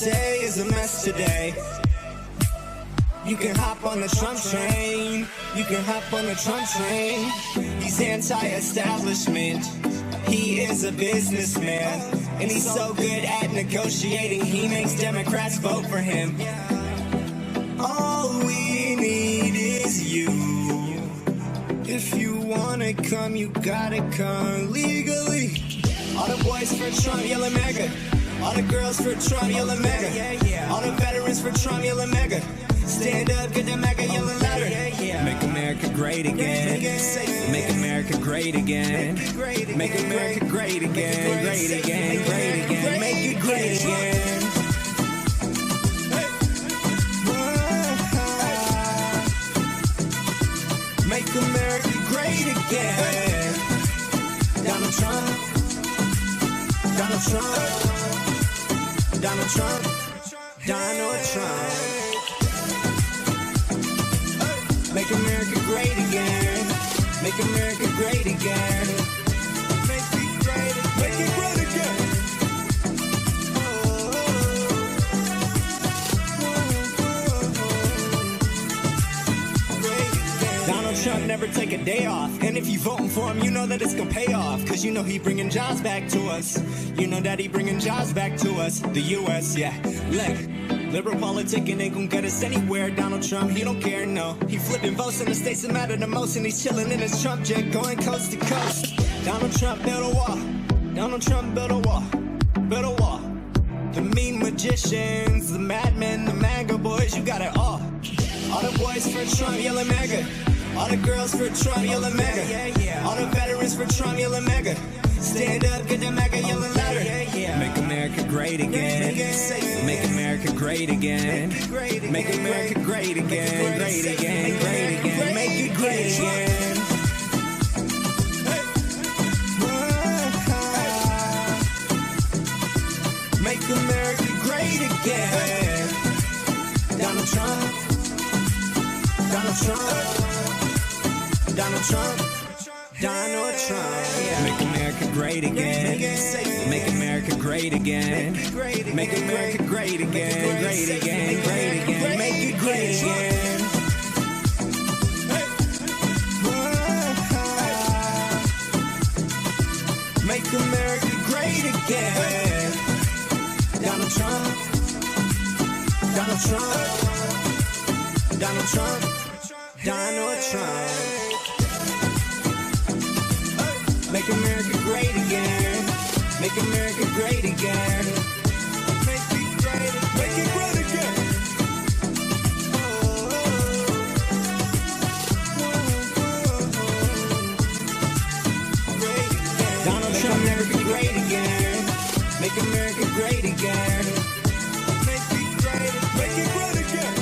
USA is a mess today. You can hop on the Trump train. You can hop on the Trump train. He's anti-establishment. He is a businessman. And he's so good at negotiating, he makes Democrats vote for him. All we need is you. If you wanna come, you gotta come legally. All the boys for Trump yelling MAGA. All the girls for Trump yelling MAGA. All the veterans for Trump yelling MAGA. Stand up, get the MAGA yelling louder. Make America great again. Make America great again. Make America great again. Great again, great again. Make it great again. Make America great again. Donald Trump. Donald Trump. Donald Trump. Donald Trump. Make America great again. Make America great again. Make it great again. Make it great again. Donald Trump never take a day off. And if you voting for him, you know that it's gonna pay off. Cause you know he bringing jobs back to us. You know that he bringing jobs back to us. The US, yeah. Look. Liberal politicking ain't gonna get us anywhere. Donald Trump, he don't care, no. He flipping votes in the states that matter the most, and he's chilling in his Trump jet, going coast to coast. Donald Trump built a wall. Donald Trump built a wall. Built a wall. The mean magicians, the madmen, the MAGA boys, you got it all. All the boys for Trump yelling MAGA. All the girls for Trump yelling MAGA. All the veterans for Trump yelling MAGA. Stand up, get the MAGA yelling louder. Make America great again. Make America great again. Make America great again. Great again, great again. Make it great again. Make America great again. Donald Trump. Donald Trump. Donald Trump. Donald Trump. Make America great again. Make America great again. Make America great again. Great again, great again. Make it great again. Make America great again. Donald Trump. Donald Trump. Donald Trump. Donald Trump. Make America great again. Make America great again. Make it great again. Make it great again. Donald Trump, America great again. Make America great again. Make it great. Make it great again.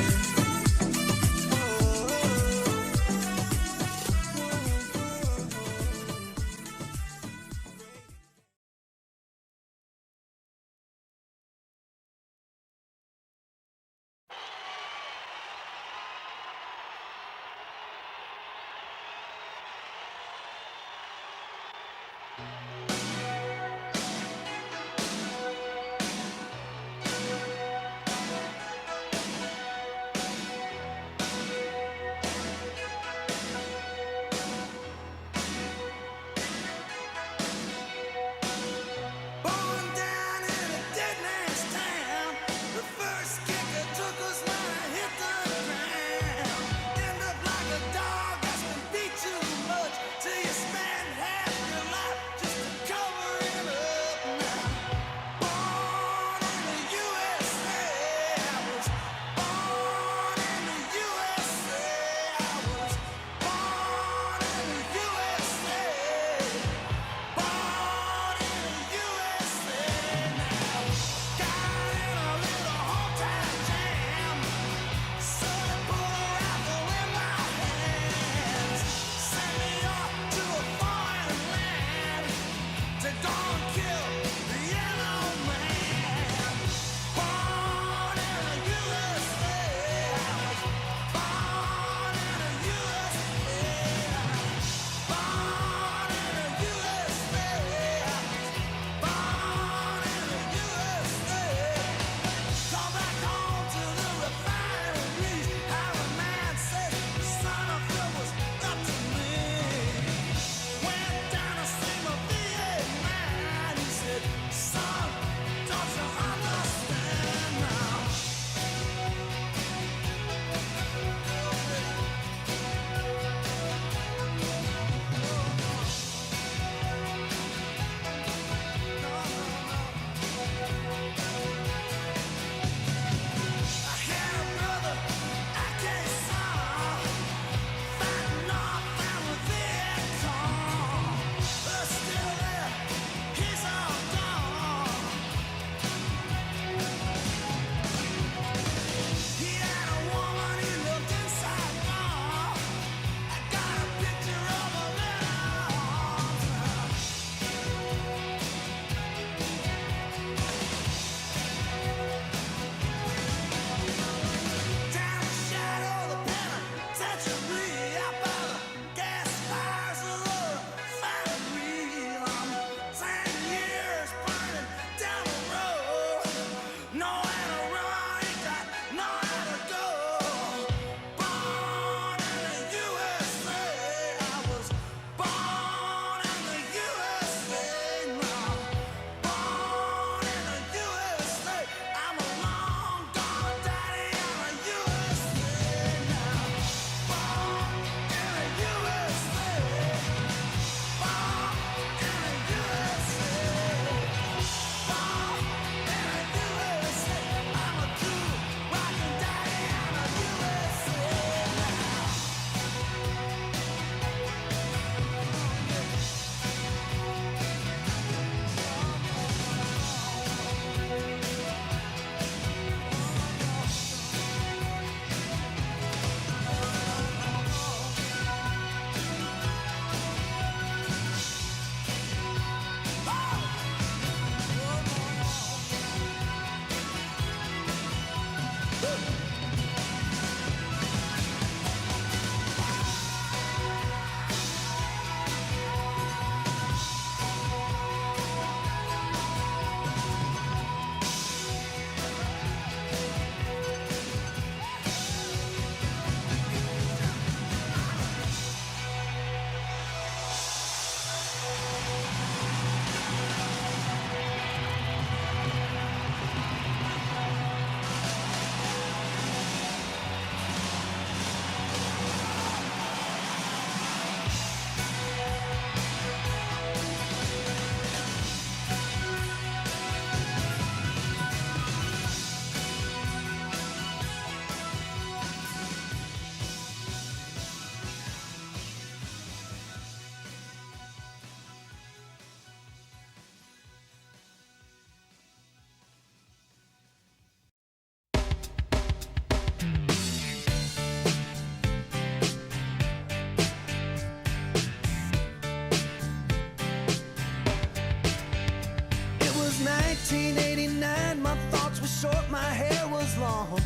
1989, my thoughts were short, my hair was long.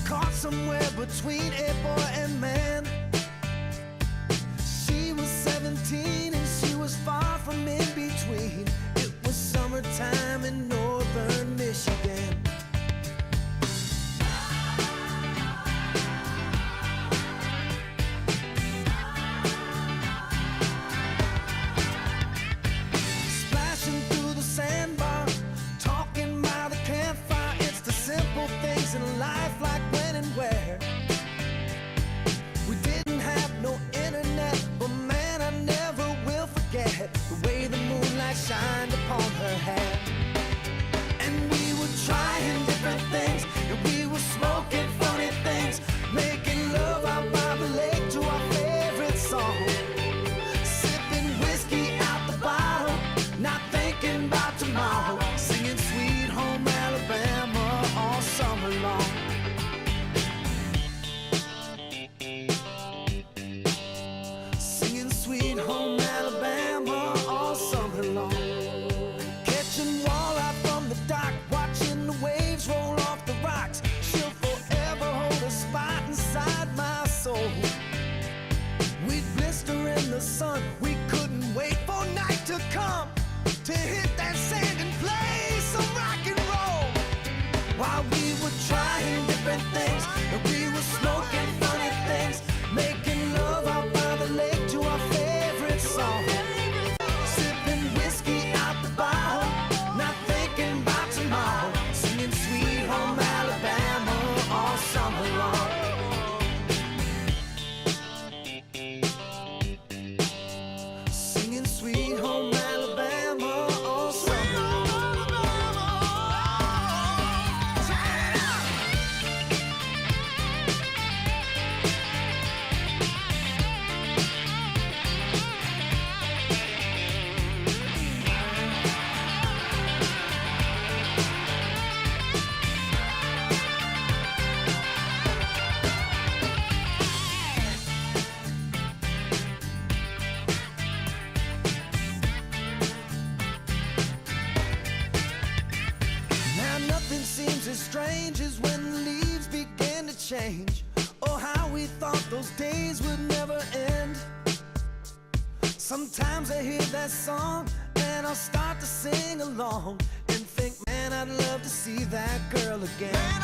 Caught somewhere between a boy and man. She was 17 and she was far from in between. It was summertime in northern Michigan. Splashing through the sandbar, talking by the campfire. It's the simple things in life, like when and where. We didn't have no internet, but man, I never will forget the way the moonlight shined upon her hair. And we were trying different things, and we were smoking funny things, making love out by the lake to our favorite song. Sipping whiskey out the bottle, not thinking about tomorrow, singing Sweet Home Alabama all summer long. Singing Sweet Home Alabama all summer long. Catching walleye from the dock, watching the waves roll off the rocks. She'll forever hold a spot inside my soul. We'd blister in the sun, we couldn't wait for night to come to hit that sand and play some rock and roll. While we were trying different things, and we were smoking funny things, making love out by the lake to our favorite song. Sipping whiskey out the bottle, not thinking about tomorrow, singing Sweet Home Alabama all summer long. Singing Sweet Home Alabama all summer long. Now nothing seems as strange as when the leaves begin to change. Oh, how we thought those days would never end. Sometimes I hear that song and I'll start to sing along and think, man, I'd love to see that girl again.